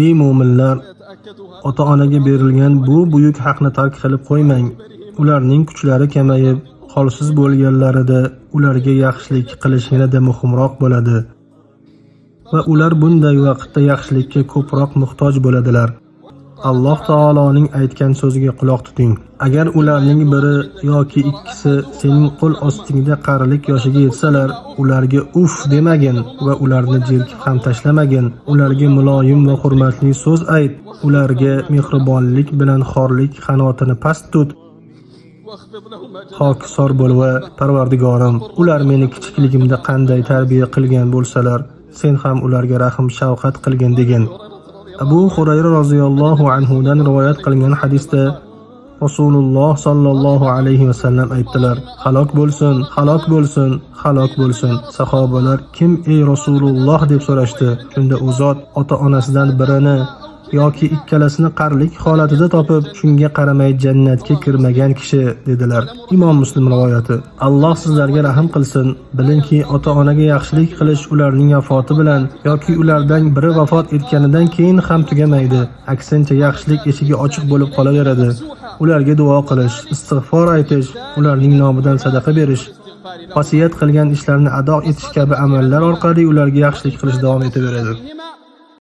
Ey mu'minlar, ota-onaga berilgan bu buyuk haqni tark qilib qo'ymang. Ularning kuchlari kamayib, holsiz bo'lganlarida ularga yaxshilik qilish yanada muhimroq bo'ladi va ular bunday vaqtda yaxshilikka ko'proq muhtoj bo'ladilar. Alloh taoloning aytgan so'ziga quloq tuting. Agar ularning biri yoki ikkisi sening qo'l ostingda qarilik yoshiga yetsalar, ularga uf demagin va ularni jerkib ham tashlamagin. Ularga muloyim va hurmatli so'z ayt. Ularga mehribonlik bilan xorlik qanotini past tut. Xokisor bo'l va Parvardigorim, ular meni kichikligimda qanday tarbiya qilgan bo'lsalar, sen ham ularga rahm shafqat qilgin degan. Abu Hurayra roziyallohu anhu dan rivoyat qilingan hadisda Rasululloh sallallohu alayhi va sallam aytdilar: "Halok bo'lsin, halok bo'lsin, halok bo'lsin." Sahobalar "Kim ey Rasululloh?" deb so'rashdi. Shunda u zot ota-onasidan birini yoki ikkalasini qarilik holatida topib, shunga qaramay jannatga kirmagan kishi dedilar. Imom Muslim rivoyati. Alloh sizlarga rahm qilsin. Bilingki, ota-onaga yaxshilik qilish ularning vafoti bilan yoki ulardan biri vafot etganidan keyin ham tugamaydi. Aksincha, yaxshilik eshigi ochiq bo'lib qolaveradi. Ularga duo qilish, istig'for aytish, ularning nomidan sadaqa berish, vasiyat qilgan ishlarni ado etish kabi amallar orqali ularga yaxshilik qilish davom etaveradi.